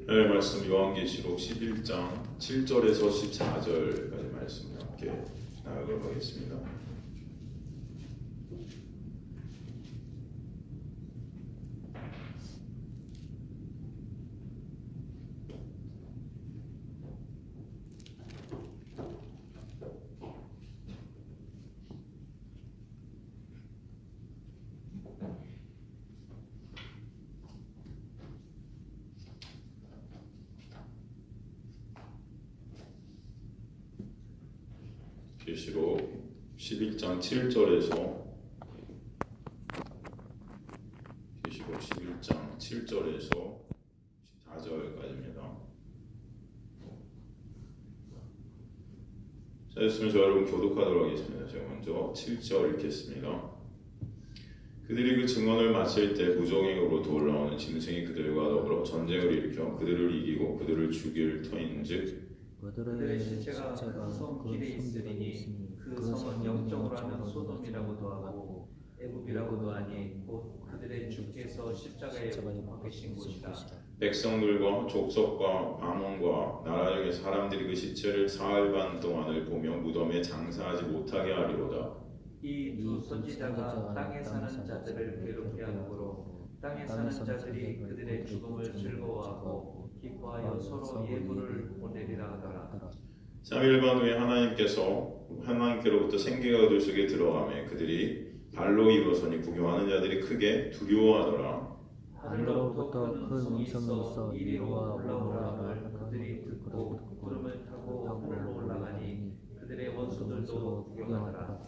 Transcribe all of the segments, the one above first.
네, 말씀 요한계시록 11장 7절에서 14절까지 말씀을 함께 나가도록 하겠습니다. 계시록 11장 7절에서 계시록 11장 7절에서 14절까지입니다. 찾았으면 저 여러분 교독하도록 하겠습니다. 제가 먼저 7절 읽겠습니다. 그들이 그 증언을 마칠 때 무정행으로부터 올라오는 짐승이 그들과 더불어 전쟁을 일으켜 그들을 이기고 그들을 죽일 터인즉 그들의 시체가 큰 섬 길에 있으니 그 섬은 영적으로 하면 소돔이라고도 하고 애굽이라고도 하니 곧 그들의 주께서 십자가에 못 박히신 곳이다. 백성들과 족속과 방언과 나라 중의 사람들이 그 시체를 사흘 반 동안을 보며 무덤에 장사하지 못하게 하리로다. 이 두 선지자가 땅에 사는 자들을 괴롭게 함으로 땅에 사는 자들이 그들의 죽음을 즐거워하고 기뻐하여 서로 예물을 보내리라 하더라. 3일 반 후에 하나님께로부터 생기가 그들 속에 들어가매 그들이 발로 일어서니 구경하는 자들이 크게 두려워하더라. 하늘로부터 큰 음성이 있어 이리로 올라오라. 그들이 듣고 구름을 타고 하늘로 올라가니 그들의 원수들도 구경하더라.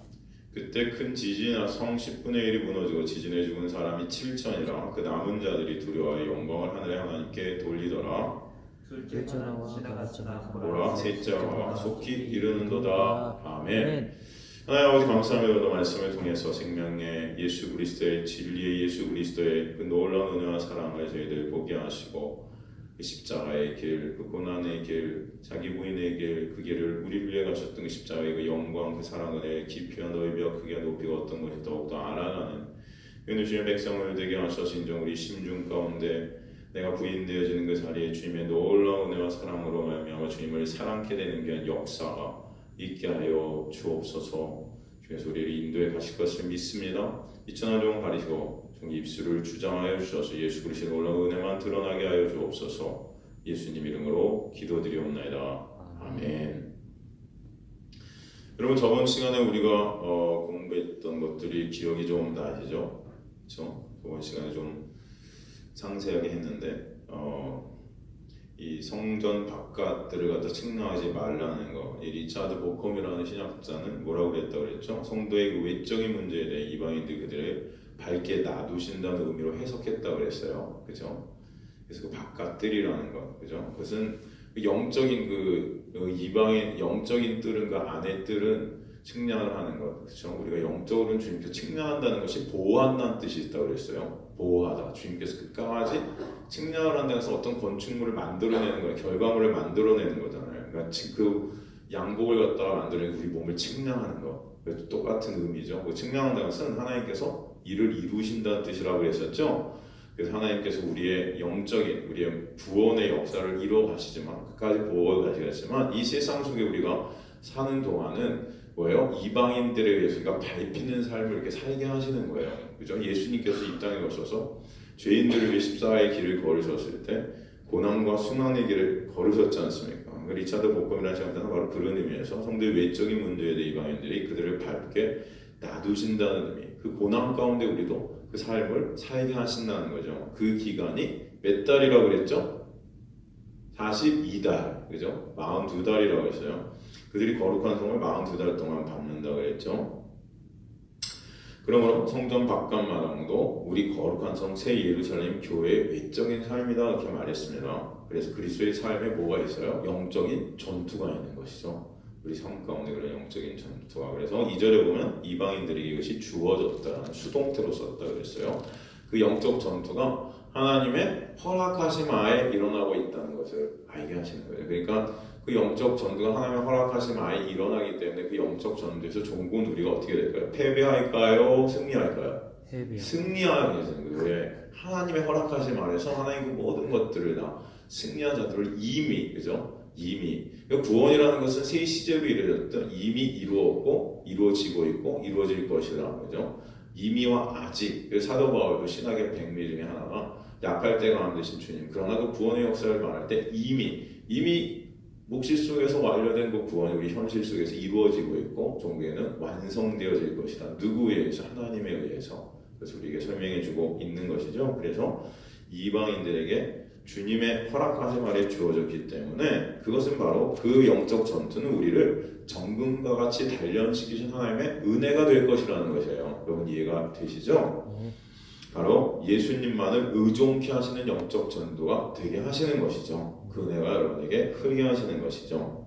그때 큰 지진이나 성 10분의 1이 무너지고 지진에 죽은 사람이 7천이라. 그 남은 자들이 두려워하여 영광을 하늘의 하나님께 돌리더라. 둘째 나와 지나갔으나 보라 셋째 나와 속히 이르는도다. 아멘. 하나님 아버지 감사합니다. 오늘 말씀을 통해서 생명의 예수 그리스도의 진리의 예수 그리스도의 그 놀라운 은혜와 사랑을 저희들 보게 하시고 그 십자가의 길, 그 고난의 길, 자기 부인의 길, 그 길을 우리를 위해 가셨던 그 십자가의 그 영광, 그 사랑의 깊이와 넓이와 크기와 높이가 어떤 것이 더욱더 알아가는 은혜주의 백성을 되게 하셔서 인정 우리 심중 가운데 내가 부인되어지는 그 자리에 주님의 놀라운 은혜와 사랑으로 말미암아 주님을 사랑케 되는 귀한 역사가 있게 하여 주옵소서. 주께서 우리를 인도해 가실 것을 믿습니다. 이천한 종을 가리시고 종의 입술을 주장하여 주셔서 예수 그리스도의 놀라운 은혜만 드러나게 하여 주옵소서. 예수님 이름으로 기도드리옵나이다. 아멘. 여러분 저번 시간에 우리가 공부했던 것들이 기억이 좀 나시죠? 그렇죠? 저번 시간에 좀 상세하게 했는데 이 성전 바깥들을 갖다 측량하지 말라는 거. 이 리차드 보컴이라는 신학자는 뭐라고 그랬다고 그랬죠? 성도의 그 외적인 문제에 대해 이방인들 그들을 밝게 놔두신다는 의미로 해석했다고 그랬어요. 그죠? 그래서 그 바깥들이라는 것, 그죠? 그것은 영적인 이방인 영적인 뜰은 그 안의 뜰은 측량을 하는 것, 그렇죠? 우리가 영적으로는 주님께서 측량한다는 것이 보호한다는 뜻이 있다고 그랬어요. 보호하다. 주님께서 끝까지 측량을 한다는 것은 어떤 건축물을 만들어내는 거예요. 결과물을 만들어내는 거잖아요. 그러니까 그 양복을 갖다가 만들어내는 우리 몸을 측량하는 거. 똑같은 의미죠. 그 측량한다는 것은 하나님께서 일을 이루신다는 뜻이라고 그랬었죠. 그래서 하나님께서 우리의 영적인, 우리의 구원의 역사를 이루어 가시지만, 끝까지 보호해 가시겠지만, 이 세상 속에 우리가 사는 동안은 뭐예요? 이방인들에 의해서 우리가 밟히는 삶을 이렇게 살게 하시는 거예요. 그죠? 예수님께서 이 땅에 오셔서 죄인들을 위해 십자가의 길을 걸으셨을 때 고난과 순환의 길을 걸으셨지 않습니까? 리차드 보컴이라는 시간대는 바로 그런 의미에서 성도의 외적인 문제에 대해 이방인들이 그들을 밟게 놔두신다는 의미, 그 고난 가운데 우리도 그 삶을 살게 하신다는 거죠. 그 기간이 몇 달이라고 그랬죠? 42달, 그죠? 42달이라고 했어요. 그들이 거룩한 성을 42달 동안 밟는다고 그랬죠. 그러므로 성전 바깥마당도 우리 거룩한 성 새 예루살렘 교회의 외적인 삶이다 이렇게 말했습니다. 그래서 그리스도의 삶에 뭐가 있어요? 영적인 전투가 있는 것이죠. 우리 삶 가운데 그런 영적인 전투가. 그래서 2절에 보면 이방인들에게 이것이 주어졌다라는 수동태로 썼다 그랬어요. 그 영적 전투가 하나님의 허락하심 하에 일어나고 있다는 것을 알게 하시는 거예요. 그러니까 그 영적 전투가 하나님의 허락하심 하에 일어나기 때문에 그 영적 전투에서 종군 우리가 어떻게 될까요? 패배할까요? 승리할까요? 승리하게 되는 거예요. 왜? 하나님의 허락하심 아래서 하나님 그 모든 것들을 다 승리한 자들을 이미, 그죠? 이미. 그러니까 구원이라는 것은 세 시제로 이루어졌던 이미 이루었고 이루어지고 있고 이루어질 것이라, 그죠? 이미와 아직. 그래서 사도 바울도 신학의 백미 중에 하나가 약할 때가 안 되신 주님. 그러나 그 구원의 역사를 말할 때 이미 묵시 속에서 완료된 그 구원이 우리 현실 속에서 이루어지고 있고 종교에는 완성되어질 것이다. 누구에 의해서? 하나님에 의해서. 그래서 우리에게 설명해주고 있는 것이죠. 그래서 이방인들에게 주님의 허락하심 아래 주어졌기 때문에 그것은 바로 그 영적 전투는 우리를 정금과 같이 단련시키신 하나님의 은혜가 될 것이라는 것이에요. 여러분 이해가 되시죠? 바로 예수님만을 의존케 하시는 영적 전도가 되게 하시는 것이죠. 그 은혜가 여러분에게 흐르게 하시는 것이죠.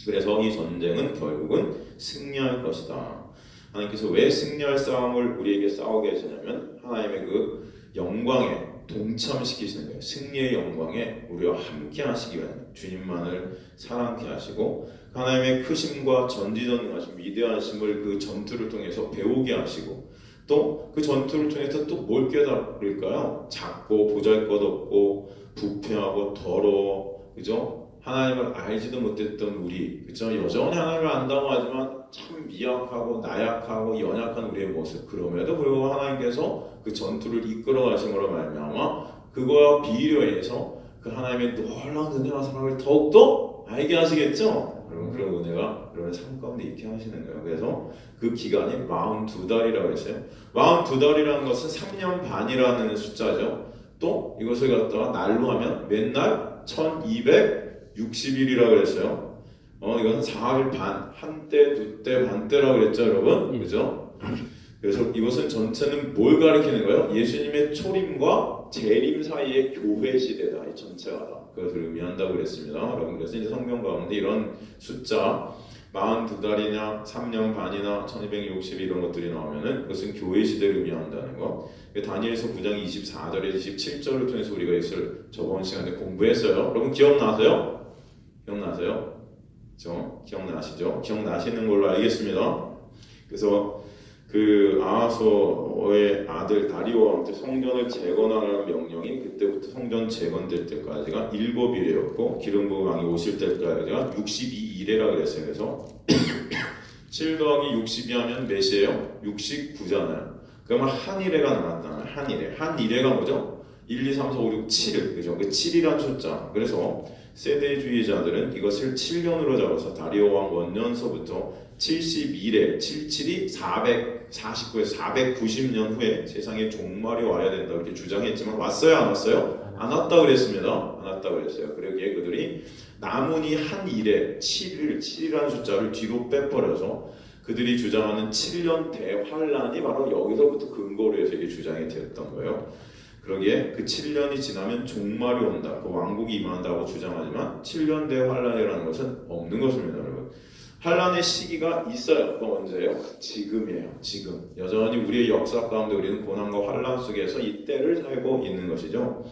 그래서 이 전쟁은 결국은 승리할 것이다. 하나님께서 왜 승리할 싸움을 우리에게 싸우게 하시냐면 하나님의 그 영광에 동참시키시는 거예요. 승리의 영광에 우리와 함께 하시기 위한 주님만을 사랑케 하시고 하나님의 크심과 전지전능하심, 위대하심을 그 전투를 통해서 배우게 하시고 또 그 전투를 통해서 또 뭘 깨달을까요? 작고 보잘것없고 부패하고 더러워, 그죠? 하나님을 알지도 못했던 우리, 그죠? 여전히 하나님을 안다고 하지만 참 미약하고 나약하고 연약한 우리의 모습. 그럼에도 불구하고 하나님께서 그 전투를 이끌어 가심으로 말미암아 그거와 비례해서 그 하나님의 놀라운 은혜와 사랑을 더욱더 알게 하시겠죠? 여러분 그런 은혜가 여러분 삶 가운데 있게 하시는 거예요. 그래서 그 기간이 42달이라고 했어요. 42달이라는 것은 3년 반이라는 숫자죠. 또 이것을 갖다가 날로 하면 맨날 1260일이라고 그랬어요. 이것은 4일 반, 한때, 두때, 반때라고 그랬죠, 여러분? 그죠? 그래서 이것은 전체는 뭘 가리키는 거예요? 예수님의 초림과 재림 사이의 교회 시대다. 이 전체가 다. 그것을 의미한다고 그랬습니다. 여러분 그래서 이제 성경 가운데 이런 숫자 42달이냐 3년 반이나 1260 이런 것들이 나오면은 그것은 교회 시대를 의미한다는 거. 다니엘서 9장 24절에서 27절을 통해서 우리가 이것을 저번 시간에 공부했어요. 여러분 기억나세요? 기억나세요? 기억나시죠? 기억나시는 걸로 알겠습니다. 그래서 그 아하소의 아들 다리오와 함께 성전을 재건하라는 명령이 그때부터 성전 재건될 때까지가 7일이었고 기름 부은 왕이 오실 때까지가 62일이라 그랬어요. 그래서 7 더하기 62 하면 몇이에요? 69잖아요. 그러면 한 일회가 남았다는 한 일회가 뭐죠? 1, 2, 3, 4, 5, 6, 7일 그죠? 그 7이란 숫자. 그래서 세대주의자들은 이것을 7년으로 잡아서 다리오 왕 원년서부터 72일에 77이 449에서 490년 후에 세상에 종말이 와야 된다 이렇게 주장했지만 왔어요 안 왔어요? 안 왔다 그랬습니다. 안 왔다 그랬어요. 그러기에 그들이 남은이 한 일에 7이라는 숫자를 뒤로 빼버려서 그들이 주장하는 7년 대환란이 바로 여기서부터 근거로 해서 이게 주장이 되었던 거예요. 그러기에 그 7년이 지나면 종말이 온다. 그 왕국이 임한다고 주장하지만 7년 대환란이라는 것은 없는 것입니다. 여러분. 환란의 시기가 있어요. 그건 언제예요? 지금이에요. 지금. 여전히 우리의 역사 가운데 우리는 고난과 환란 속에서 이 때를 살고 있는 것이죠.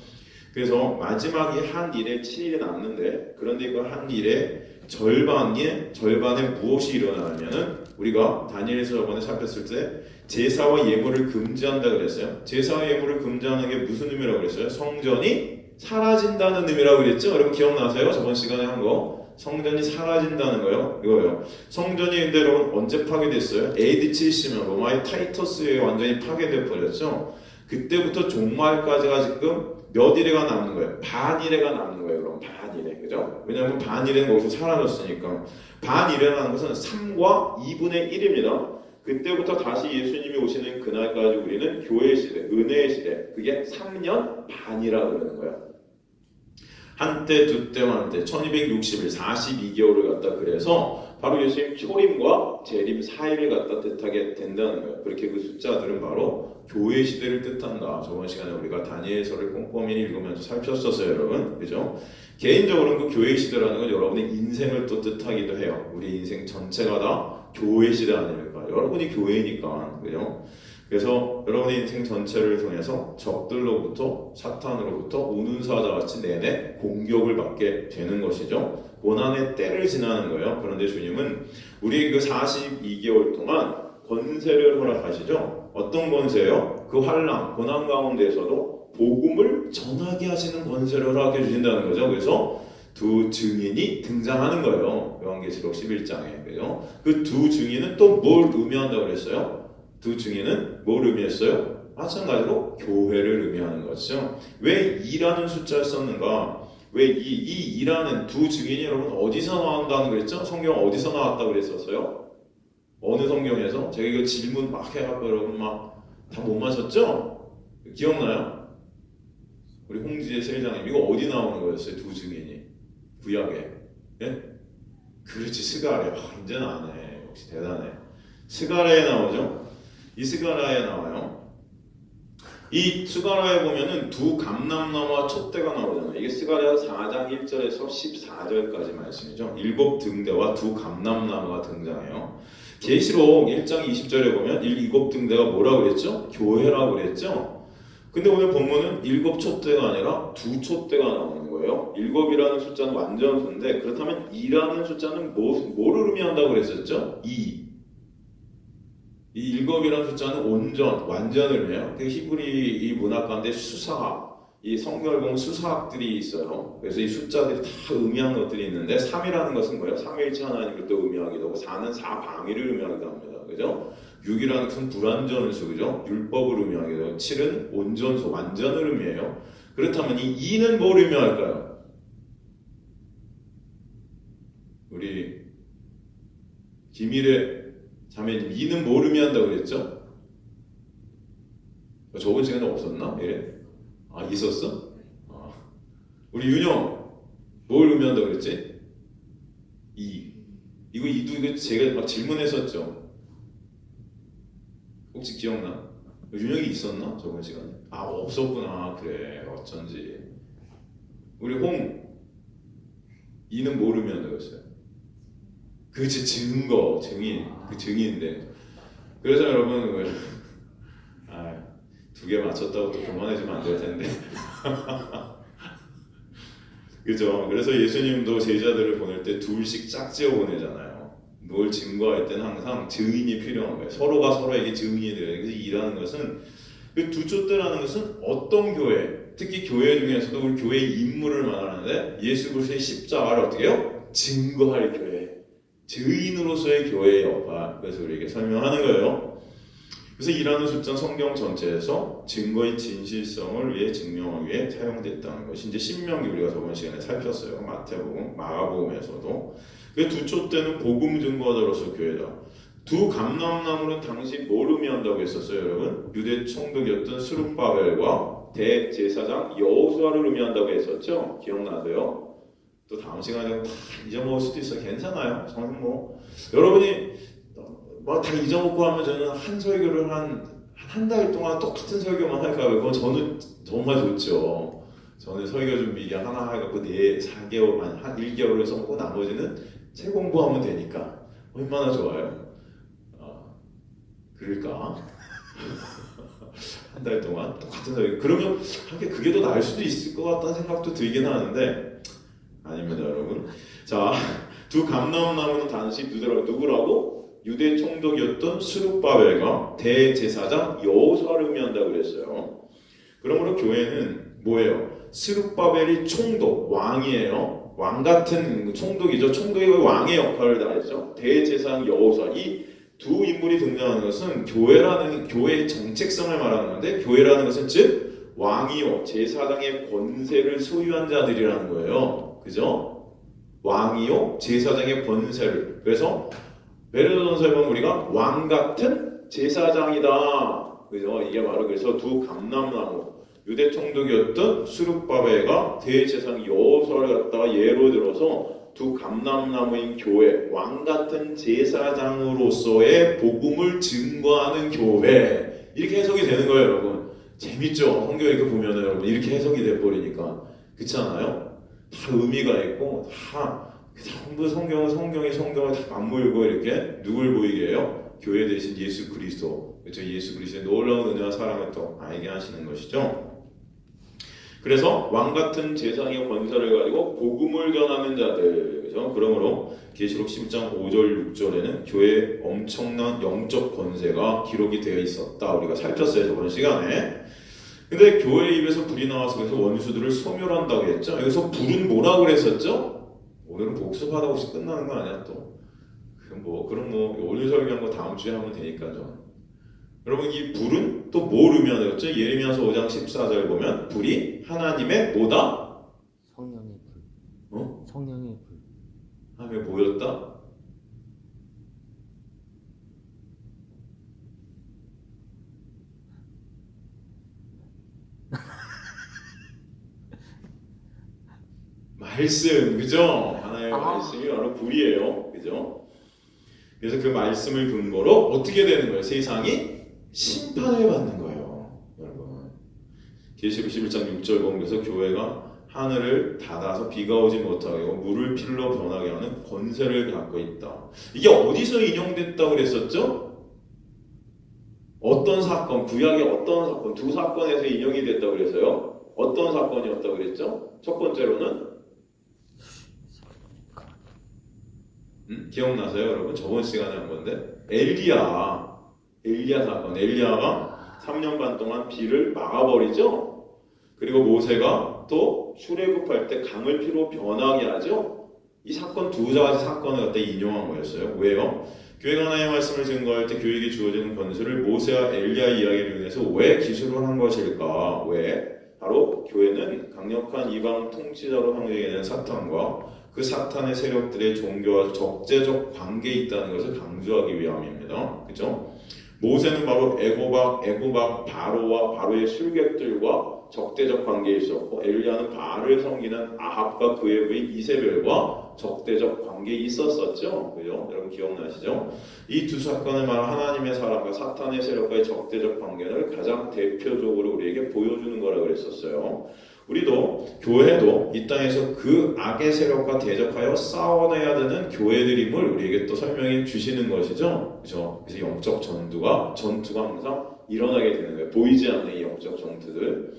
그래서 마지막이 한 일에 7일이 남는데 그런데 그 한 일에 절반에 무엇이 일어나냐면은 우리가 다니엘서 저번에 살폈을 때 제사와 예물을 금지한다 그랬어요. 제사와 예물을 금지하는 게 무슨 의미라고 그랬어요? 성전이 사라진다는 의미라고 그랬죠? 여러분 기억나세요? 저번 시간에 한 거. 성전이 사라진다는 거요. 이거예요. 성전이 근데 여러분 언제 파괴됐어요? AD 70년 로마의 타이터스에 완전히 파괴돼 버렸죠. 그때부터 종말까지가 지금 몇 일회가 남는 거예요? 반일회가 남는 거예요. 그럼 반일회. 그죠? 왜냐하면 반일회는 거기서 사라졌으니까. 반일회라는 것은 3과 2분의 1입니다. 그때부터 다시 예수님이 오시는 그날까지 우리는 교회 시대, 은혜의 시대. 그게 3년 반이라 그러는 거예요. 한때, 두때, 한때, 1260일, 42개월을 갖다 그래서 바로 예수님 초림과 재림 사이를 갖다 뜻하게 된다는 거예요. 그렇게 그 숫자들은 바로 교회 시대를 뜻한다. 저번 시간에 우리가 다니엘서를 꼼꼼히 읽으면서 살폈었어요, 여러분. 그죠? 개인적으로는 그 교회 시대라는 건 여러분의 인생을 또 뜻하기도 해요. 우리 인생 전체가 다 교회 시대 아닙니까? 여러분이 교회니까, 그죠? 그래서 여러분의 인생 전체를 통해서 적들로부터 사탄으로부터 우는사자같이 내내 공격을 받게 되는 것이죠. 고난의 때를 지나는 거예요. 그런데 주님은 우리의 그 42개월 동안 권세를 허락하시죠. 어떤 권세요? 그 환난, 고난 가운데서도 복음을 전하게 하시는 권세를 허락해 주신다는 거죠. 그래서 두 증인이 등장하는 거예요. 요한계시록 11장에. 그죠? 그 두 증인은 또 뭘 의미한다고 그랬어요? 두 증인은 뭘 의미했어요? 마찬가지로 교회를 의미하는 거죠. 왜 2라는 숫자를 썼는가? 왜 이 2라는 두 증인이 여러분 어디서 나온다는 그랬죠? 성경 어디서 나왔다고 그랬었어요? 어느 성경에서? 제가 이거 질문 막 해갖고 여러분 막 다 못 맞췄죠? 기억나요? 우리 홍지의 세일장님 이거 어디 나오는 거였어요? 두 증인이 구약에. 예? 그렇지 스가랴. 이제는 아네. 역시 대단해. 스가랴에 나오죠? 이 스가랴에 나와요. 이 스가랴에 보면은 두 감람나무와 촛대가 나오잖아요. 이게 스가랴 4장 1절에서 14절까지 말씀이죠. 7 등대와 두 감람나무가 등장해요. 계시록 1장 20절에 보면 7 등대가 뭐라고 그랬죠? 교회라고 그랬죠? 근데 오늘 본문은 7 촛대가 아니라 2 촛대가 나오는 거예요. 7이라는 숫자는 완전수인데 그렇다면 2라는 숫자는 뭐를 의미한다고 그랬었죠? 2. 이 7이라는 숫자는 온전, 완전을 의미해요. 그 히브리 이 문학 가운데 수사학, 이 성경을 보면 수사학들이 있어요. 그래서 이 숫자들이 다 의미하는 것들이 있는데 3이라는 것은 뭐예요? 3일째 하나님을 또 의미하기도 하고 4는 4방위를 의미하기도 합니다. 그죠? 6이라는 것은 불완전수, 그죠? 율법을 의미하기도 하고 7은 온전수, 완전을 의미해요. 그렇다면 이 2는 뭘 의미할까요? 우리 김일의 자매님, 2는 뭘 의미한다고 그랬죠? 저번 시간에 없었나? 예? 아, 있었어? 아. 우리 윤영, 뭘 의미한다고 그랬지? 2. 이거 2도 제가 막 질문했었죠. 혹시 기억나? 윤영이 있었나? 저번 시간에? 아, 없었구나. 그래, 어쩐지. 우리 홍, 2는 뭘 의미한다고 했어요? 그렇지, 증거, 증인, 그 증인인데. 그래서 여러분, 두 개 맞췄다고 또 교만해지면 안 될 텐데. 그죠? 그래서 예수님도 제자들을 보낼 때 둘씩 짝지어 보내잖아요. 뭘 증거할 때는 항상 증인이 필요한 거예요. 서로가 서로에게 증인이 돼요. 그래서 이라는 것은 그 두 촛대라는 것은 어떤 교회, 특히 교회 중에서도 우리 교회의 임무를 말하는데 예수 그리스도의 십자가를 어떻게 해요? 증거할 교회. 증인으로서의 교회의 역할, 그래서 우리에게 설명하는 거예요. 그래서 2라는 숫자는 성경 전체에서 증거의 진실성을 위해 증명하기 위해 사용됐다는 것이 이제 신명기 우리가 저번 시간에 살폈어요. 마태복음, 마가복음에서도. 그 두 촛대는 복음 증거자로서 교회다. 두 감람나무는 당시 뭘 의미한다고 했었어요, 여러분? 유대 총독이었던 스룹바벨과 대제사장 여호수아를 의미한다고 했었죠. 기억나세요? 또 다음 시간에 다 잊어먹을 수도 있어요. 괜찮아요. 저는 뭐 여러분이 뭐 다 잊어먹고 하면 저는 한 설교를 한 달 동안 똑같은 설교만 할까요? 그건 저는 정말 좋죠. 저는 설교 준비 이게 하나 해갖고 4개월, 한 1개월을 써먹고 나머지는 책 공부하면 되니까 얼마나 좋아요. 그럴까? 한 달 동안 똑같은 설교. 그러면 그게 더 나을 수도 있을 것 같다는 생각도 들긴 하는데 아닙니다, 여러분. 자, 두 감람나무는 당시 누구라고? 유대 총독이었던 스룹바벨과 대제사장 여호수아를 의미한다고 그랬어요. 그러므로 교회는 뭐예요? 스룹바벨이 총독, 왕이에요. 왕 같은 총독이죠. 총독이 왕의 역할을 다했죠. 대제사장 여호수아. 이 두 인물이 등장하는 것은 교회의 정책성을 말하는 건데, 교회라는 것은 즉 왕이요 제사장의 권세를 소유한 자들이라는 거예요. 그죠? 왕이요 제사장의 권세를. 그래서 베드로전서에 보면 우리가 왕 같은 제사장이다. 그죠? 이게 바로 그래서 두 감람나무, 유대 총독이었던 스룹바벨과 대제사장 여호수아를 갖다가 예로 들어서 두 감람나무인 교회, 왕 같은 제사장으로서의 복음을 증거하는 교회, 이렇게 해석이 되는 거예요, 여러분. 재밌죠? 성경 이렇게 보면은 여러분 이렇게 해석이 돼버리니까. 그렇지 않아요? 다 의미가 있고 다 전부 성경을 다 맞물고 이렇게 누굴 보이게 해요? 교회 대신 예수 그리스도. 그렇죠? 예수 그리스도의 놀라운 은혜와 사랑을 또 알게 하시는 것이죠. 그래서 왕 같은 제사장의 권세를 가지고 복음을 전하는 자들, 그죠? 그러므로 계시록 11장 5절 6절에는 교회의 엄청난 영적 권세가 기록이 되어 있었다. 우리가 살폈어요, 저번 시간에. 근데 교회 입에서 불이 나와서 그래서 원수들을 소멸한다고 했죠. 여기서 불은 뭐라고 그랬었죠? 오늘은 복습하다 없이 끝나는 거 아니야 또. 그럼 오늘 설교한 거 다음 주에 하면 되니까요. 여러분, 이 불은 또 뭘 의미하죠? 예레미야서 5장 14절 보면 불이 하나님의 뭐다? 성령의 불. 성령의 불. 하나님의 뭐였다? 말씀, 그죠? 하나님의 말씀이 바로 불이에요, 그죠? 그래서 그 말씀을 근거로 어떻게 되는 거예요? 세상이 심판을 받는 거예요, 여러분. 계시록 11장 6절 보면 그래서 교회가 하늘을 닫아서 비가 오지 못하게 하고 물을 필로 변하게 하는 권세를 갖고 있다. 이게 어디서 인용됐다고 그랬었죠? 어떤 사건, 구약의 어떤 사건, 두 사건에서 인용이 됐다고 그랬어요. 어떤 사건이었다고 그랬죠? 첫 번째로는 기억나세요, 여러분? 저번 시간에 한 건데 엘리야 사건. 엘리야가 3년 반 동안 비를 막아버리죠. 그리고 모세가 또 출애굽할 때 강을 피로 변하게 하죠. 이 사건 두 가지 사건을 갖다 인용한 거였어요. 왜요? 교회가 하나님의 말씀을 증거할 때 교회에게 주어지는 권세를 모세와 엘리야 이야기를 통해서 왜 기술을 한 것일까? 왜? 바로 교회는 강력한 이방 통치자로 향되는 사탄과 그 사탄의 세력들의 종교와 적재적 관계에 있다는 것을 강조하기 위함입니다. 그죠? 모세는 바로 애고박 바로와 바로의 술객들과 적대적 관계에 있었고, 엘리야는 바알을 섬기는 아합과 그의 부인 이세벨과 적대적 관계에 있었었죠. 그죠? 여러분 기억나시죠? 이 두 사건을 말한 하나님의 사람과 사탄의 세력과의 적대적 관계를 가장 대표적으로 우리에게 보여주는 거라고 그랬었어요. 우리도 교회도 이 땅에서 그 악의 세력과 대적하여 싸워내야 되는 교회들임을 우리에게 또 설명해 주시는 것이죠. 그렇죠? 그래서 영적 전투가 항상 일어나게 되는 거예요. 보이지 않는 이 영적 전투들.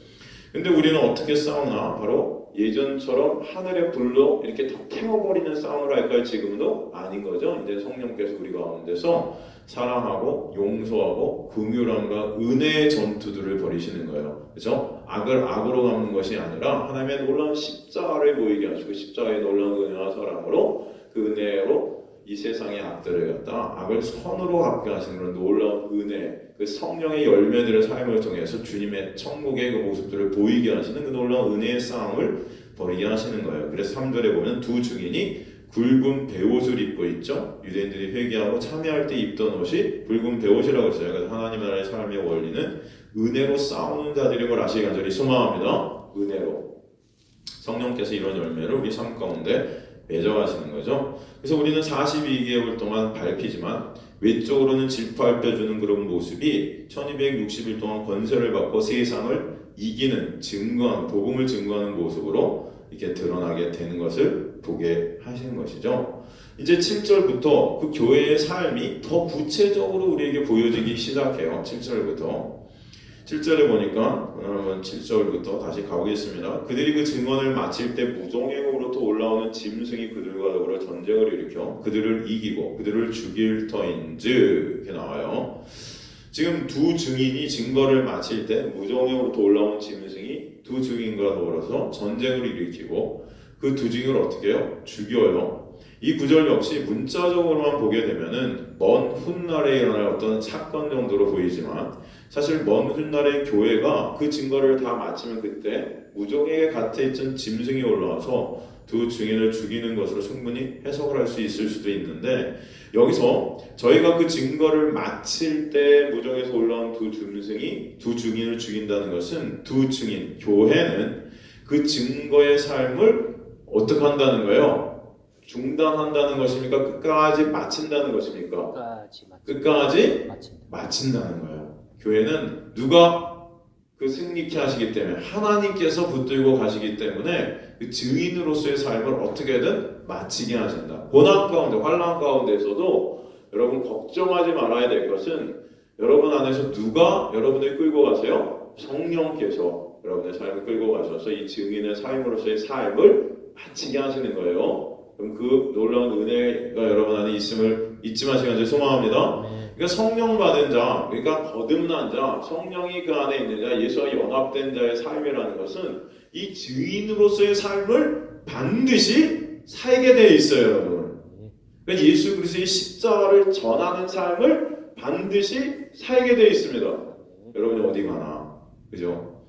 근데 우리는 어떻게 싸우나? 바로 예전처럼 하늘의 불로 이렇게 다 태워버리는 싸움을 할까요? 지금도 아닌 거죠. 이제 성령께서 우리 가운데서 사랑하고 용서하고 긍휼함과 은혜의 전투들을 벌이시는 거예요. 그렇죠? 악을 악으로 갚는 것이 아니라 하나님의 놀라운 십자가를 보이게 하시고 십자가의 놀라운 은혜와 사랑으로 그 은혜로 이 세상의 악들을 갖다 악을 선으로 갚게 하시는 그런 놀라운 은혜, 그 성령의 열매들의 삶을 통해서 주님의 천국의 그 모습들을 보이게 하시는 그 놀라운 은혜의 싸움을 벌이게 하시는 거예요. 그래서 3절에 보면 두 증인이 굵은 베옷을 입고 있죠. 유대인들이 회개하고 참여할 때 입던 옷이 굵은 베옷이라고 했어요. 그래서 하나님 나라의 사람의 원리는 은혜로 싸우는 자들인 걸 아시기 간절히 소망합니다. 은혜로. 성령께서 이런 열매를 우리 삶 가운데 맺어가시는 거죠. 그래서 우리는 42개월 동안 밟히지만 외적으로는 질투할펴주는 그런 모습이 1260일 동안 권세를 받고 세상을 이기는 증거하는, 복음을 증거하는 모습으로 이렇게 드러나게 되는 것을 보게 하시는 것이죠. 이제 7절부터 그 교회의 삶이 더 구체적으로 우리에게 보여지기 시작해요. 7절에 보니까 그러면 7절부터 다시 가보겠습니다. 그들이 그 증언을 마칠 때 무정행으로부터 올라오는 짐승이 그들과 더불어 전쟁을 일으켜 그들을 이기고 그들을 죽일 터인즉 이렇게 나와요. 지금 두 증인이 증거를 마칠 때 무정행으로부터 올라온 짐승이 두 증인과 더불어서 전쟁을 일으키고 그 두 증인을 어떻게 해요? 죽여요. 이 구절 역시 문자적으로만 보게 되면은 먼 훗날에 일어날 어떤 사건 정도로 보이지만 사실 먼 훗날의 교회가 그 증거를 다 마치면 그때 무정에게 갇혀있던 짐승이 올라와서 두 증인을 죽이는 것으로 충분히 해석을 할 수 있을 수도 있는데 여기서 저희가 그 증거를 마칠 때 무정에서 올라온 두 증인을 죽인다는 것은 두 증인, 교회는 그 증거의 삶을 어떻게 한다는 거예요? 중단한다는 것입니까? 끝까지 마친다는 것입니까? 끝까지 마친다는 거예요. 교회는 누가 그 승리케 하시기 때문에 하나님께서 붙들고 가시기 때문에 그 증인으로서의 삶을 어떻게든 마치게 하신다. 고난 가운데, 환난 가운데서도 여러분 걱정하지 말아야 될 것은 여러분 안에서 누가 여러분을 끌고 가세요? 성령께서 여러분의 삶을 끌고 가셔서 이 증인의 삶으로서의 삶을 마치게 하시는 거예요. 그럼 그 놀라운 은혜가 여러분 안에 있음을 잊지 마시기를 소망합니다. 그러니까 성령 받은 자, 그러니까 거듭난 자, 성령이 그 안에 있는 자, 예수와 연합된 자의 삶이라는 것은 이 증인으로서의 삶을 반드시 살게 되어 있어요, 여러분. 그러니까 예수 그리스도의 십자가를 전하는 삶을 반드시 살게 되어 있습니다. 여러분이 어디 가나, 그죠?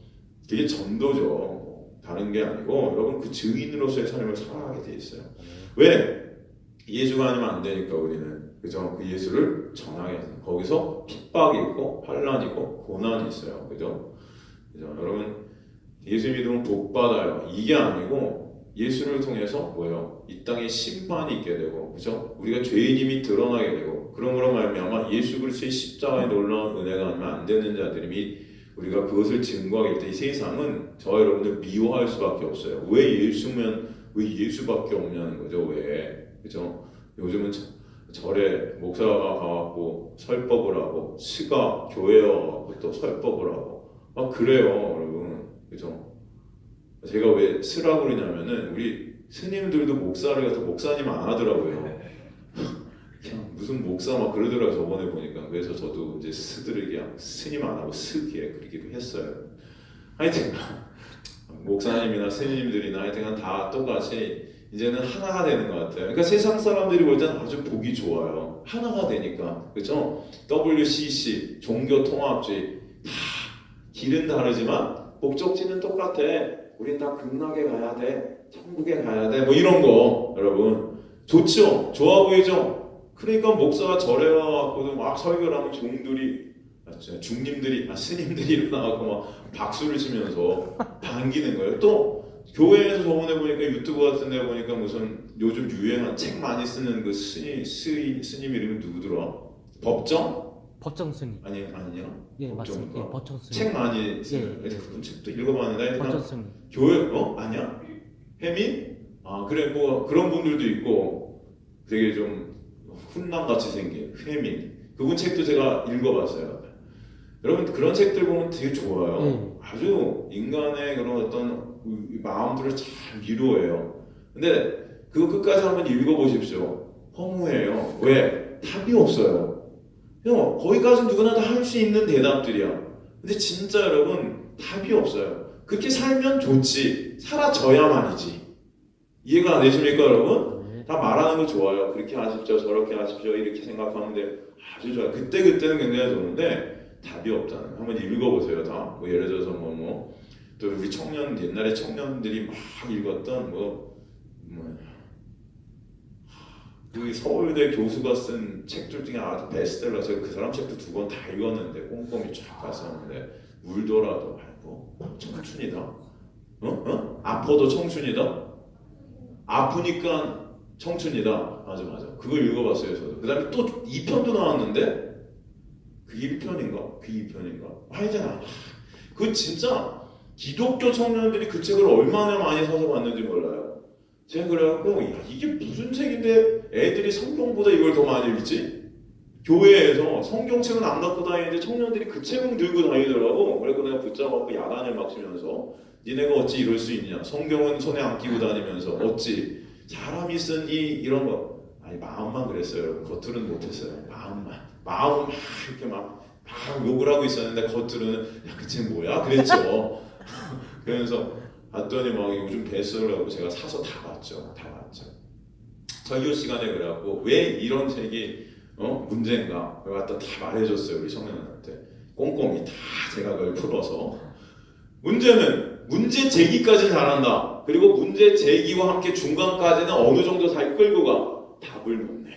그게 전도죠. 다른 게 아니고 여러분 그 증인으로서의 삶을 살아가게 되어 있어요. 왜? 예수가 아니면 안 되니까 우리는, 그죠? 그 예수를 전하게 돼요. 거기서 핍박이 있고 환란이 있고 고난이 있어요, 그죠? 그죠? 여러분 예수 믿으면 복 받아요. 이게 아니고 예수를 통해서 뭐예요? 이 땅에 심판이 있게 되고, 그죠? 우리가 죄인임이 드러나게 되고, 그러므로 말미암아 예수 그리스도의 십자가의 놀라운 은혜가 아니면 안 되는 자들이 우리가 그것을 증거하기 때문에 이 세상은 저 여러분들 미워할 수밖에 없어요. 왜 예수면 왜 예수밖에 없냐는 거죠. 왜? 그죠? 요즘은 절에 목사가 가갖고 설법을 하고 스가 교회에 와갖고 또 설법을 하고 막 그래요, 여러분. 그죠? 제가 왜 스라고 그러냐면은 우리 스님들도 목사를 가서 목사님 안 하더라고요. 그냥 무슨 목사 막 그러더라고요, 저번에 보니까. 그래서 저도 이제 스들에게 스님 안 하고 스기에 그러기도 했어요. 하여튼 목사님이나 스님들이나 하여튼 다 똑같이 이제는 하나가 되는 것 같아요. 그러니까 세상 사람들이 볼 때는 아주 보기 좋아요. 하나가 되니까, 그렇죠? WCC, 종교통합주의, 다 길은 다르지만 목적지는 똑같아. 우린 다 극락에 가야 돼, 천국에 가야 돼, 뭐 이런 거 여러분 좋죠? 좋아 보이죠? 그러니까 목사가 절에 와갖고도 막 설교를 하면 종들이, 중님들이, 스님들이 일어나갖고 막 박수를 치면서 반기는 거예요. 또 교회에서 저번에 보니까 유튜브 같은 데 보니까 무슨 요즘 유행한 책 많이 쓰는 그 스님 이름이 누구더라? 법정? 법정 스님. 아니야? 예, 맞습니다. 예, 법정 스님. 책 많이 쓰는 그런 책도 읽어봤는데 법정 스님. 교회 아니야? 혜민? 그래 뭐 그런 분들도 있고 되게 좀 훈남같이 생긴 혜민, 그분 책도 제가 읽어봤어요. 여러분 그런 책들 보면 되게 좋아요. 아주 인간의 그런 어떤 마음들을 잘 위로해요. 근데 그거 끝까지 한번 읽어보십시오. 허무해요. 왜? 답이 없어요. 그냥 거기까지 누구나 다 할 수 있는 대답들이야. 근데 진짜 여러분 답이 없어요. 그렇게 살면 좋지, 사라져야만이지. 이해가 안 되십니까, 여러분? 다 말하는 거 좋아요. 그렇게 하십시오, 저렇게 하십시오, 이렇게 생각하는데 아주 좋아요. 그때는 굉장히 좋은데 답이 없잖아요. 한번 읽어보세요. 다. 뭐 예를 들어서 또 우리 옛날에 청년들이 막 읽었던 그 서울대 교수가 쓴 책들 중에 아주 베스트셀러. 제가 그 사람 책도 2권 다 읽었는데 꼼꼼히 쫙 봤었는데 울더라도 말고 청춘이다. 아파도 청춘이다. 아프니까 청춘이다. 맞아. 그걸 읽어봤어요, 저도. 그 다음에 또 2편도 나왔는데 그게 1편인가? 그 2편인가? 하여튼 그 진짜 기독교 청년들이 그 책을 얼마나 많이 사서 봤는지 몰라요. 제가 그래갖고 이게 무슨 책인데 애들이 성경보다 이걸 더 많이 읽지? 교회에서 성경책은 안 갖고 다니는데 청년들이 그 책은 들고 다니더라고. 그래서 내가 붙잡아갖고 야단을 막 치면서 니네가 어찌 이럴 수 있냐, 성경은 손에 안 끼고 다니면서 어찌 사람이 쓴 이런 거. 마음만 그랬어요. 겉으로는 못했어요. 마음은 막 이렇게 막 욕을 하고 있었는데 겉으로는 그 책 뭐야? 그랬죠. 그러면서 봤더니 막 요즘 베스트셀러라고 제가 사서 다 봤죠. 설교 시간에 그래갖고 왜 이런 책이 문제인가 그걸 갖다 다 말해줬어요. 우리 청년한테 꼼꼼히 다 제가 그걸 풀어서. 문제는 문제 제기까지 잘한다. 그리고 문제 제기와 함께 중간까지는 어느 정도 잘 끌고 가. 답을 못 내.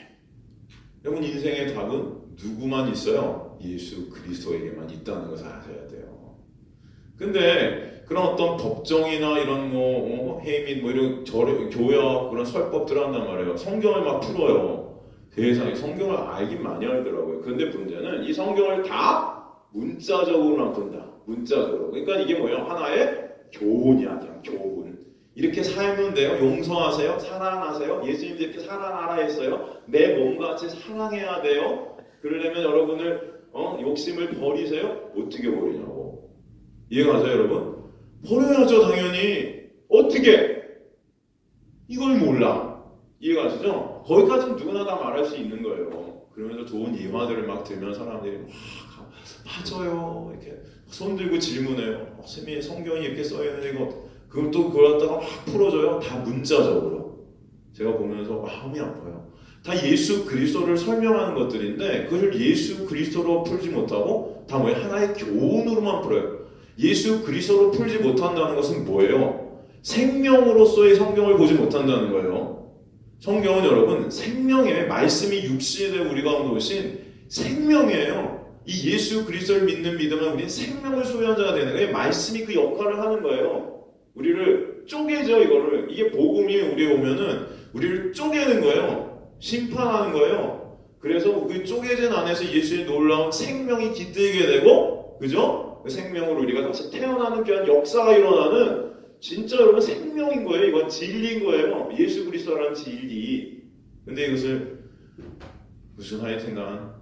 여러분 인생의 답은 누구만 있어요? 예수 그리스도에게만 있다는 것을 아셔야 돼요. 근데 그런 어떤 법정이나 이런 해민 이런 교회와 그런 설법들을 한단 말이에요. 성경을 막 풀어요. 세상에 성경을 알긴 많이 알더라고요. 그런데 문제는 이 성경을 다 문자적으로만 푼다. 문자적으로. 그러니까 이게 뭐예요? 하나의 교훈이야. 그냥 교훈. 이렇게 살면 돼요. 용서하세요. 사랑하세요. 예수님도 이렇게 사랑하라 했어요. 내 몸과 같이 사랑해야 돼요. 그러려면 여러분을 욕심을 버리세요. 어떻게 버리냐고. 이해가 가세요, 여러분? 버려야죠, 당연히. 어떻게? 이걸 몰라. 이해가시죠? 거기까지는 누구나 다 말할 수 있는 거예요. 그러면서 좋은 예화들을 막 들면 사람들이 막 맞아요 이렇게 손 들고 질문해요. 선생님 성경이 이렇게 써있는데 이거 그럼 또 그걸 갖다가 막 풀어줘요. 다 문자적으로. 제가 보면서 마음이 아파요. 다 예수 그리스도를 설명하는 것들인데 그걸 예수 그리스도로 풀지 못하고 다 뭐예요? 하나의 교훈으로만 풀어요. 예수 그리스도로 풀지 못한다는 것은 뭐예요? 생명으로서의 성경을 보지 못한다는 거예요. 성경은 여러분 생명의 말씀이 육신이 되어 우리 가운데 오신 생명이에요. 이 예수 그리스도를 믿는 믿음은 우리는 생명을 소유한 자가 되는 거예요. 말씀이 그 역할을 하는 거예요. 우리를 쪼개죠. 이거를 이게 복음이 우리에 오면은 우리를 쪼개는 거예요. 심판하는 거예요. 그래서 그 쪼개진 안에서 예수의 놀라운 생명이 깃들게 되고, 그죠? 그 생명으로 우리가 다시 태어나는 귀한 역사가 일어나는 진짜 여러분 생명인 거예요. 이건 진리인 거예요. 예수 그리스도라는 진리. 근데 이것을 무슨 하여튼간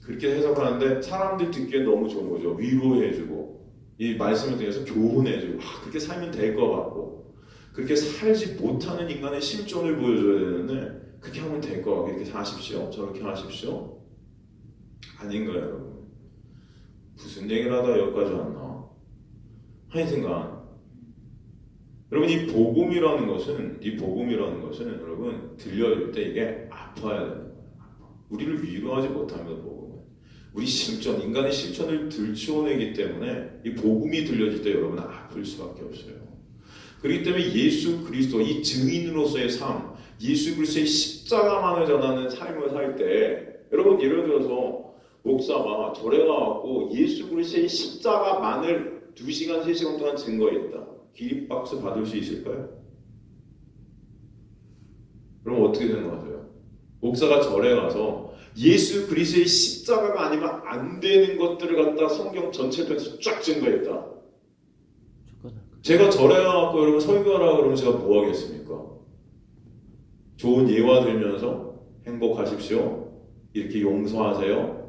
그렇게 해석하는데 사람들 듣기에 너무 좋은 거죠. 위로해주고 이 말씀을 통해서 교훈해주고 그렇게 살면 될 것 같고 그렇게 살지 못하는 인간의 실존을 보여줘야 되는데 그렇게 하면 될 것 같고 이렇게 사십시오. 저렇게 하십시오. 아닌 거예요. 여러분. 무슨 얘기를 하다 여기까지 왔나. 하여튼간 여러분 이 복음이라는 것은 여러분 들려줄 때 이게 아파야 되는 거예요. 우리를 위로하지 못합니다. 복음은 우리 실존 인간의 실존을 들추어내기 때문에 이 복음이 들려질 때 여러분은 아플 수밖에 없어요. 그렇기 때문에 예수 그리스도 이 증인으로서의 삶, 예수 그리스도의 십자가만을 전하는 삶을 살 때 여러분 예를 들어서 목사가 절에 가갖고 예수 그리스도의 십자가만을 2시간, 3시간 동안 증거했다. 기립박수 받을 수 있을까요? 그럼 어떻게 되는 것 같아요? 목사가 절에 가서 예수 그리스도의 십자가가 아니면 안 되는 것들을 갖다 성경 전체 통해서 쫙 증거했다. 제가 절에 가갖고 여러분 설교하라고 그러면 제가 뭐 하겠습니까? 좋은 예화 들면서 행복하십시오. 이렇게 용서하세요.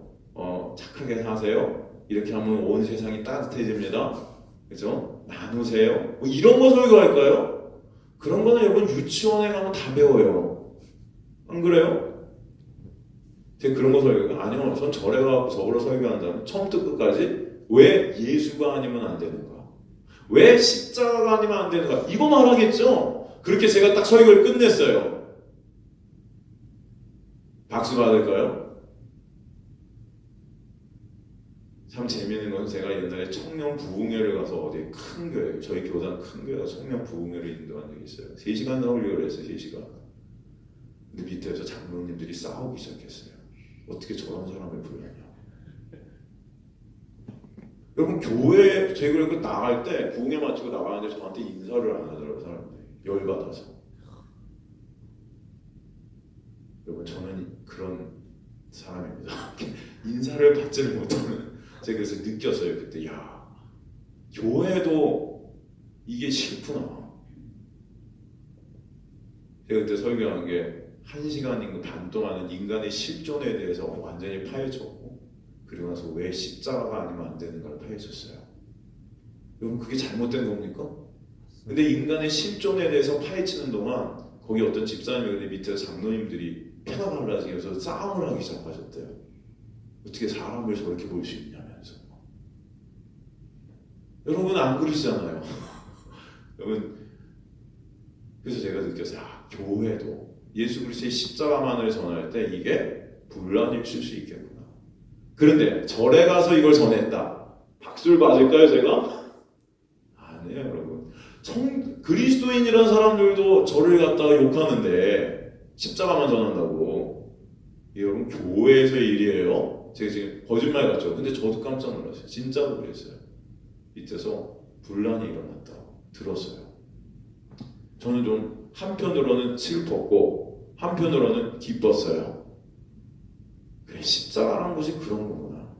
착하게 사세요. 이렇게 하면 온 세상이 따뜻해집니다. 그죠? 나누세요. 뭐 이런 거 설교할까요? 그런 거는 여러분 유치원에 가면 다 배워요. 안 그래요? 제가 그런 거 설교 아니요. 전 절에 가서 저걸로 설교한다면 처음부터 끝까지 왜 예수가 아니면 안 되는가? 왜 십자가가 아니면 안 되는가? 이거 말하겠죠? 그렇게 제가 딱 설교를 끝냈어요. 박수 받을까요? 참 재미있는 것은 제가 옛날에 청년 부흥회를 가서 어디 큰 교회, 저희 교단 큰 교회가 청년 부흥회를 인도한 적이 있어요. 3시간 나오려고 그랬어요. 3시간. 근데 밑에서 장로님들이 싸우기 시작했어요. 어떻게 저런 사람을 불렀냐. 여러분 교회 제가 그 나갈 때 부흥회 마치고 나가는데 저한테 인사를 안 하더라고요. 사람들이 열받아서. 여러분 저는 그런 사람입니다. 인사를 받지를 못하는 제가 그래서 느꼈어요. 그때 야 교회도 이게 싫구나. 제가 그때 설교한 게 1시간 반 동안은 인간의 실존에 대해서 완전히 파헤쳤고 그리고 나서 왜 십자가가 아니면 안 되는가를 파헤쳤어요. 여러분 그게 잘못된 겁니까? 근데 인간의 실존에 대해서 파헤치는 동안 거기 어떤 집사님이 밑에서 장로님들이 패가 달라지게 해서 싸움을 하기 시작하셨대요. 어떻게 사람을 저렇게 볼 수 있냐면서. 여러분 안 그러시잖아요. 여러분 그래서 제가 느꼈어요. 교회도 예수 그리스도의 십자가만을 전할 때 이게 분란이 있을 수 있겠구나. 그런데 절에 가서 이걸 전했다. 박수를 받을까요 제가? 아니에요 여러분. 그리스도인이라는 사람들도 저를 갖다가 욕하는데 십자가만 전한다고. 여러분 교회에서의 일이에요. 제가 지금 거짓말 같죠? 근데 저도 깜짝 놀랐어요. 진짜로 그랬어요. 밑에서 분란이 일어났다고 들었어요. 저는 좀 한편으로는 슬펐고 한편으로는 기뻤어요. 그래 십자가라는 것이 그런 거구나.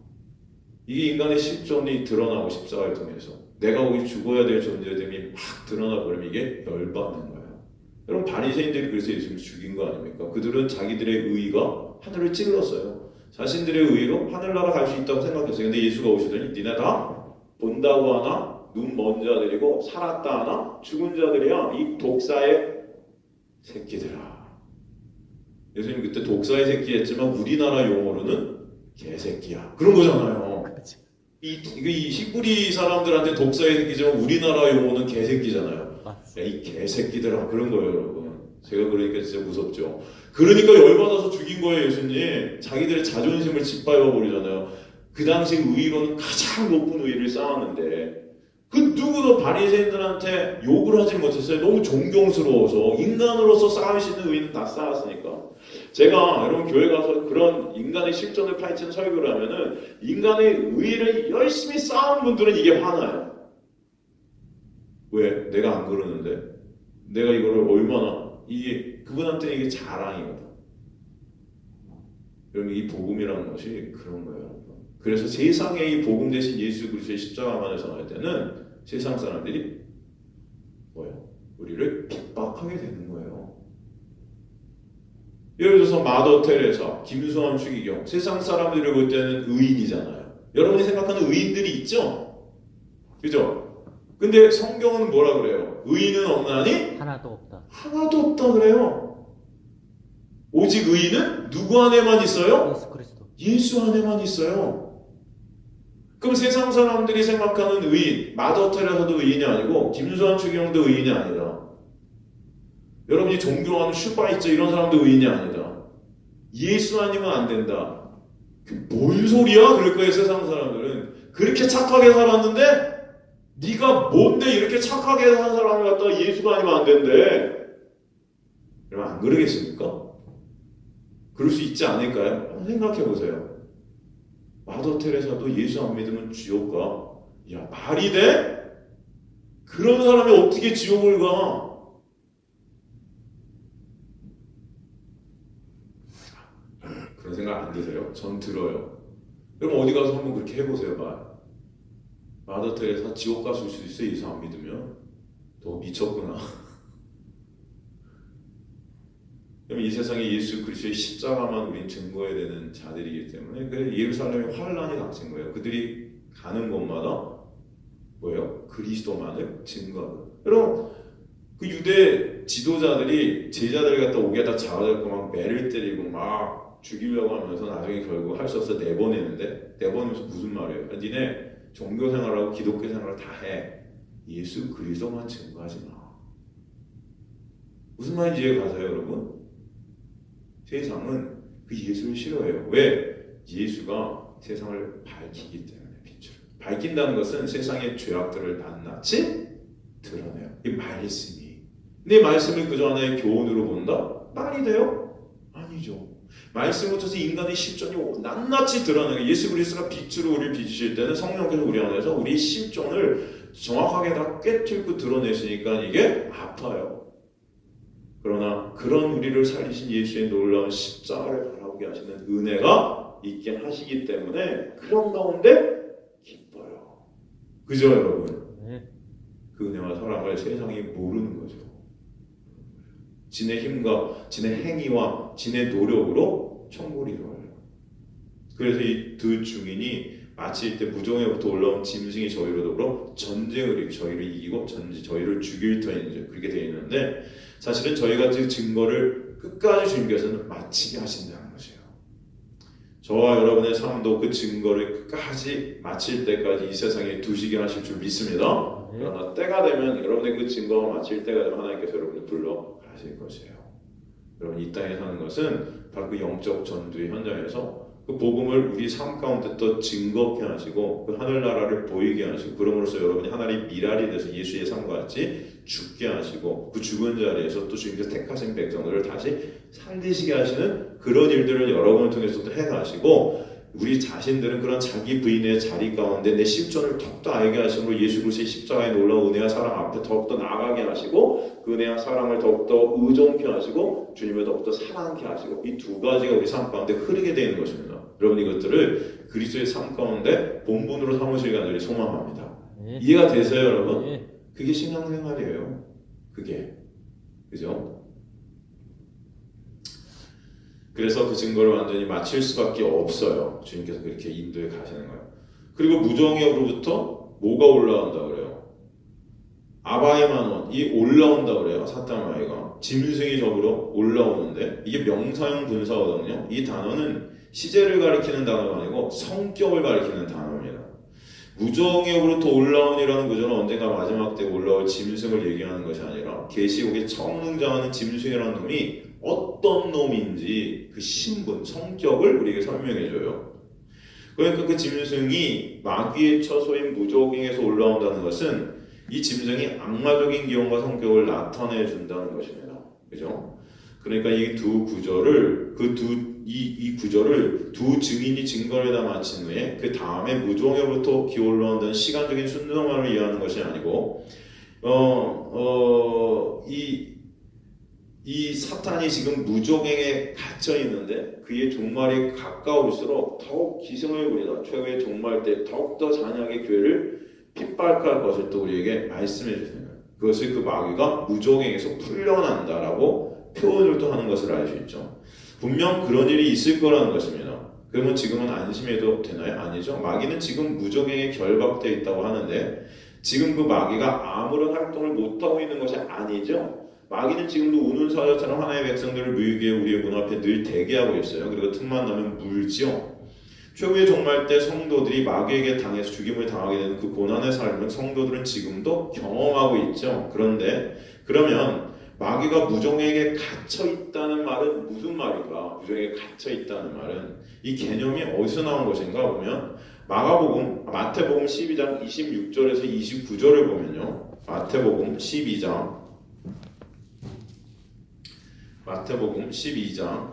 이게 인간의 실존이 드러나고 십자가를 통해서 내가 거기 죽어야 될 존재됨이 막 드러나 버리면 이게 열받는 거예요. 여러분 바리새인들이 그래서 예수를 죽인 거 아닙니까? 그들은 자기들의 의가 하늘을 찔렀어요. 자신들의 의로 하늘나라 갈 수 있다고 생각했어요. 근데 예수가 오시더니 니네 다 본다고 하나 눈 먼 자들이고 살았다 하나 죽은 자들이야 이 독사의 새끼들아. 예수님 그때 독사의 새끼 했지만 우리나라 용어로는 개새끼야. 그런 거잖아요. 그렇지. 이 히브리 사람들한테 독사의 새끼지만 우리나라 용어는 개새끼잖아요. 맞습니다. 야, 이 개새끼들아 그런 거예요, 여러분. 제가 그러니까 진짜 무섭죠. 그러니까 열받아서 죽인 거예요, 예수님. 자기들의 자존심을 짓밟아 버리잖아요. 그 당시 의로는 가장 높은 의를 쌓았는데 그 누구도 바리새인들한테 욕을 하지 못했어요. 너무 존경스러워서 인간으로서 쌓을 수 있는 의는 다 쌓았으니까. 제가 여러분 교회 가서 그런 인간의 실존을 파헤치는 설교를 하면은 인간의 의를 열심히 쌓은 분들은 이게 화나요. 왜? 내가 안 그러는데 내가 이거를 얼마나 이게 그분한테 이게 자랑이거든. 여러분 이 복음이라는 것이 그런 거예요. 여러분. 그래서 세상에 이 복음 대신 예수 그리스도의 십자가만을 전할 때는 세상 사람들이 뭐예요? 우리를 핍박하게 되는 거예요. 예를 들어서 마더 테레사, 김수환 추기경 세상 사람들이 볼 때는 의인이잖아요. 여러분이 생각하는 의인들이 있죠? 그죠? 근데 성경은 뭐라 그래요? 의인은 없나니? 하나도 없다. 하나도 없다 그래요. 오직 의인은 누구 안에만 있어요? 예수 그리스도. 예수 안에만 있어요. 그럼 세상 사람들이 생각하는 의인, 마더 테레사도 의인이 아니고 김수환 추기경도 의인이 아니다. 여러분이 존경하는 슈바이처 이런 사람도 의인이 아니다. 예수 아니면 안 된다. 뭔 소리야? 그럴 거예요. 세상 사람들은. 그렇게 착하게 살았는데 네가 뭔데 이렇게 착하게 산 사람을 갖다가 예수가 아니면 안 된대. 여러분 안 그러겠습니까? 그럴 수 있지 않을까요? 한번 생각해 보세요. 마더 테레사도 예수 안 믿으면 지옥 가. 야 말이 돼? 그런 사람이 어떻게 지옥을 가? 그런 생각 안 드세요? 전 들어요. 여러분 어디 가서 한번 그렇게 해보세요. 마더 테레사 지옥 갔을 수 있어요. 예수 안 믿으면. 너 미쳤구나. 이 세상에 예수 그리스도의 십자가만 우린 증거해야 되는 자들이기 때문에 그래서 예루살렘에 환란이 닥친 거예요. 그들이 가는 곳마다 뭐예요? 그리스도만을 증거하고. 여러분 그 유대 지도자들이 제자들 갖다 오게 다 잡아잡고 막 매를 때리고 막 죽이려고 하면서 나중에 결국 할 수 없어 내보내는데 내보내면서 무슨 말이에요? 니네 종교 생활하고 기독교 생활을 다 해. 예수 그리스도만 증거하지 마. 무슨 말인지 이해 가세요, 여러분? 세상은 그 예수를 싫어해요. 왜? 예수가 세상을 밝히기 때문에 빛을. 밝힌다는 것은 세상의 죄악들을 낱낱이 드러내요. 이 말씀이. 근데 말씀을 그저 하나의 교훈으로 본다? 말이 돼요? 아니죠. 말씀을 통해서 인간의 실존이 낱낱이 드러내요. 예수 그리스도가 빛으로 우리를 비추실 때는 성령께서 우리 안에서 우리 실존을 정확하게 다 꿰뚫고 드러내시니까 이게 아파요. 그러나 그런 우리를 살리신 예수의 놀라운 십자가를 바라보게 하시는 은혜가 있게 하시기 때문에 그런 가운데 기뻐요. 그죠 여러분? 네. 그 은혜와 사랑을 세상이 모르는 거죠. 진의 힘과 진의 행위와 진의 노력으로 천국을 이루어요. 그래서 이 두 증인이 마칠 때 무정에부터 올라온 짐승이 저희로 더불어 전쟁을 이기고 저희를 이기고 저희를 죽일 터인지 그렇게 되어 있는데 사실은 저희가 그 증거를 끝까지 주님께서는 마치게 하신다는 것이에요. 저와 여러분의 삶도 그 증거를 끝까지 마칠 때까지 이 세상에 두시게 하실 줄 믿습니다. 그러나 때가 되면 여러분의 그 증거가 마칠 때가 되면 하나님께서 여러분을 불러 가실 것이에요. 여러분 이 땅에 사는 것은 바로 그 영적 전투의 현장에서 그 복음을 우리 삶 가운데 또 증거케 하시고 그 하늘나라를 보이게 하시고 그럼으로써 여러분이 하나님의 미랄이 돼서 예수의 삶과 같이 죽게 하시고 그 죽은 자리에서 또 주님께서 택하신 백성들을 다시 살리시게 하시는 그런 일들을 여러분을 통해서 또 해가시고 우리 자신들은 그런 자기 부인의 자리 가운데 내 실존을 더욱더 알게 하심으로 예수 그리스도의 십자가의 놀라운 은혜와 사랑 앞에 더욱더 나아가게 하시고 그 은혜와 사랑을 더욱더 의존케 하시고 주님을 더욱더 사랑케 하시고 이 두 가지가 우리 삶 가운데 흐르게 되는 것입니다. 여러분 이것들을 그리스도의 삶 가운데 본분으로 삼으실 간절히 소망합니다. 네. 이해가 되세요 여러분? 네. 그게 신앙생활이에요. 그게 그죠? 그래서 그 증거를 완전히 마칠 수밖에 없어요. 주님께서 그렇게 인도에 가시는 거예요. 그리고 무정역으로부터 뭐가 올라간다 그래요? 아바이만원 이 올라온다 그래요. 사탄 마귀가 짐승이 적으로 올라오는데 이게 명사형 분사거든요. 이 단어는 시제를 가리키는 단어가 아니고 성격을 가리키는 단어입니다. 무정역으로부터 올라온이라는 구조는 언젠가 마지막 때 올라올 짐승을 얘기하는 것이 아니라 계시록에 처음 등장하는 짐승이라는 놈이 어떤 놈인지 그 신분, 성격을 우리에게 설명해줘요. 그러니까 그 짐승이 마귀의 처소인 무적행에서 올라온다는 것은 이 짐승이 악마적인 기운과 성격을 나타내 준다는 것입니다. 그죠? 그러니까 이 두 구절을 이 구절을 두 증인이 증거를 다 마친 후에 그 다음에 무종에부터 기올라온다는 시간적인 순서만을 이해하는 것이 아니고 이 사탄이 지금 무종행에 갇혀 있는데 그의 종말이 가까울수록 더욱 기승을 부리다 최후의 종말 때 더욱더 잔인하게 교회를 핍박할 것을 또 우리에게 말씀해 주세요. 그것을 그 마귀가 무종행에서 풀려난다라고 표현을 또 하는 것을 알 수 있죠. 분명 그런 일이 있을 거라는 것입니다. 그러면 지금은 안심해도 되나요? 아니죠. 마귀는 지금 무종행에 결박되어 있다고 하는데 지금 그 마귀가 아무런 활동을 못하고 있는 것이 아니죠. 마귀는 지금도 우는 사자처럼 하나님의 백성들을 물기에 우리의 문 앞에 늘 대기하고 있어요. 그리고 틈만 나면 물지요. 최후의 종말 때 성도들이 마귀에게 당해서 죽임을 당하게 되는 그 고난의 삶을 성도들은 지금도 경험하고 있죠. 그런데 그러면 마귀가 무종에게 갇혀 있다는 말은 무슨 말인가? 무종에게 갇혀 있다는 말은 이 개념이 어디서 나온 것인가 보면 마태복음 12장 26절에서 29절을 보면요. 마태복음 12장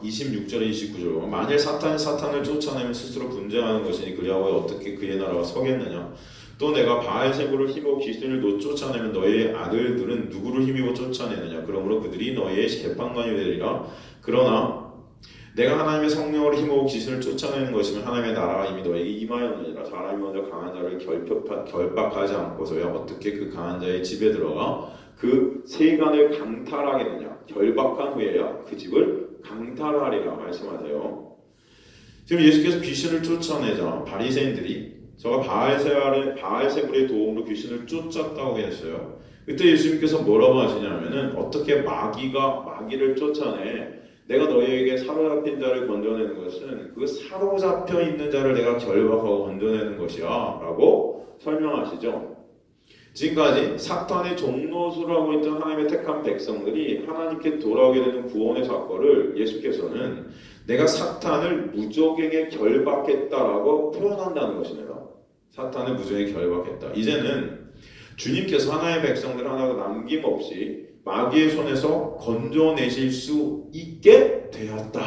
26절에 29절 보면 만일 사탄이 사탄을 쫓아내면 스스로 분쟁하는 것이니 그리하여 어떻게 그의 나라가 서겠느냐. 또 내가 바알세불을 힘입어 귀신을 쫓아내면 너희의 아들들은 누구를 힘입어 쫓아내느냐. 그러므로 그들이 너희의 재판관이 되리라. 그러나 내가 하나님의 성령을 힘입어 귀신을 쫓아내는 것이면 하나님의 나라가 이미 너희에게 임하였느니라. 사람이 먼저 강한 자를 결박하지 않고서야 어떻게 그 강한 자의 집에 들어가 그 세간을 강탈하겠느냐. 결박한 후에야 그 집을 강탈하리라 말씀하세요. 지금 예수께서 귀신을 쫓아내자 바리새인들이 저가 바알세불의 도움으로 귀신을 쫓았다고 했어요. 그때 예수님께서 뭐라고 하시냐면은 어떻게 마귀를 쫓아내 내가 너희에게 사로잡힌 자를 건져내는 것은 그 사로잡혀 있는 자를 내가 결박하고 건져내는 것이야 라고 설명하시죠. 지금까지 사탄의 종노수를 하고 있던 하나님의 택한 백성들이 하나님께 돌아오게 되는 구원의 사건을 예수께서는 내가 사탄을 무적에게 결박했다라고 표현한다는 것입니다. 사탄을 무적에게 결박했다. 이제는 주님께서 하나님의 백성들 하나가 남김없이 마귀의 손에서 건져내실 수 있게 되었다.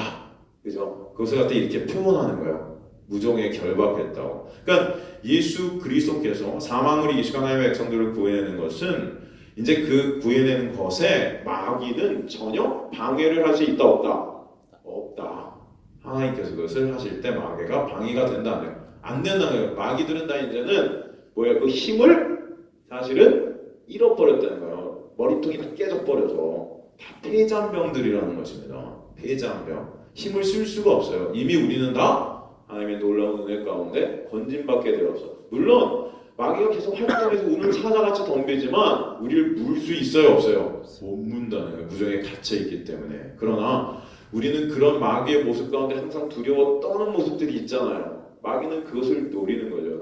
그죠? 그것을 갖다 이렇게 표현하는 거예요. 무종에 결박했다고. 그러니까 예수 그리스도께서 사망으로 이 시간 하나님의 백성들을 구해내는 것은 이제 그 구해내는 것에 마귀는 전혀 방해를 할 수 있다 없다? 없다. 하나님께서 그것을 하실 때 마귀가 방해가 된다는 안 된다는 거예요. 마귀들은 다 이제는 그 힘을 사실은 잃어버렸다는 거예요. 머리통이 다 깨져버려서 다 폐잔병들이라는 것입니다. 폐잔병. 힘을 쓸 수가 없어요. 이미 우리는 다 하나님의 놀라운 은혜 가운데 건진받게 되어서 물론 마귀가 계속 활동해서 운을 사자같이 덤비지만 우리를 물 수 있어요 없어요? 못 문다는 거예요. 무정에 갇혀있기 때문에. 그러나 우리는 그런 마귀의 모습 가운데 항상 두려워 떠는 모습들이 있잖아요. 마귀는 그것을 노리는 거죠.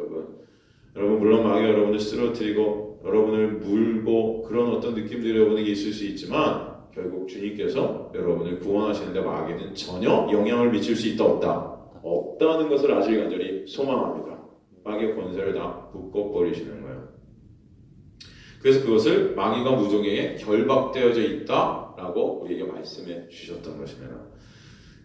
여러분 물론 마귀가 여러분을 쓰러뜨리고 여러분을 물고 그런 어떤 느낌들이 여러분에게 있을 수 있지만 결국 주님께서 여러분을 구원하시는데 마귀는 전혀 영향을 미칠 수 있다 없다? 없다는 것을 아실 간절히 소망합니다. 마귀의 권세를 다 묶어버리시는 거예요. 그래서 그것을 마귀가 무종에게 결박되어져 있다라고 우리에게 말씀해 주셨던 것입니다.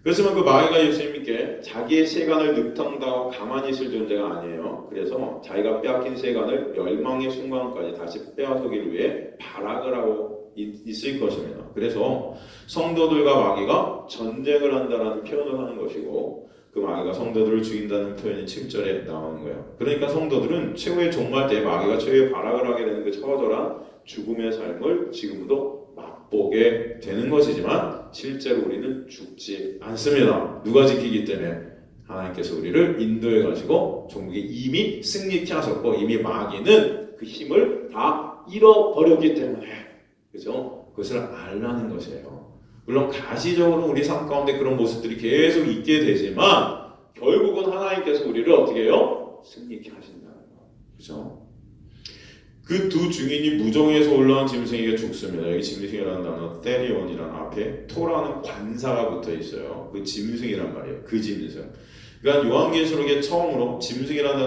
그렇지만 그 마귀가 예수님께 자기의 세간을 늑탕당하고 가만히 있을 존재가 아니에요. 그래서 자기가 빼앗긴 세간을 멸망의 순간까지 다시 빼앗기를 위해 발악을 하고 있을 것입니다. 그래서 성도들과 마귀가 전쟁을 한다라는 표현을 하는 것이고 그 마귀가 성도들을 죽인다는 표현이 7절에 나오는 거예요. 그러니까 성도들은 최후의 종말 때 마귀가 최후의 발악을 하게 되는 그 처절한 죽음의 삶을 지금도 맛보게 되는 것이지만 실제로 우리는 죽지 않습니다. 누가 지키기 때문에? 하나님께서 우리를 인도해 가시고 종국에 이미 승리케 하셨고 이미 마귀는 그 힘을 다 잃어버렸기 때문에 그죠? 그것을 알라는 것이에요. 물론 가시적으로 우리 삶 가운데 그런 모습들이 계속 있게 되지만 결국은 하나님께서 우리를 어떻게 해요? 승리케 하신다는 거. 그죠? 그 두 증인이 무정에서 올라온 짐승에게 죽습니다. 여기 짐승이라는 단어 테리온이라는 앞에 토라는 관사가 붙어 있어요. 그 짐승이란 말이에요. 그 짐승. 그러니까 요한계시록에 처음으로 짐승이라는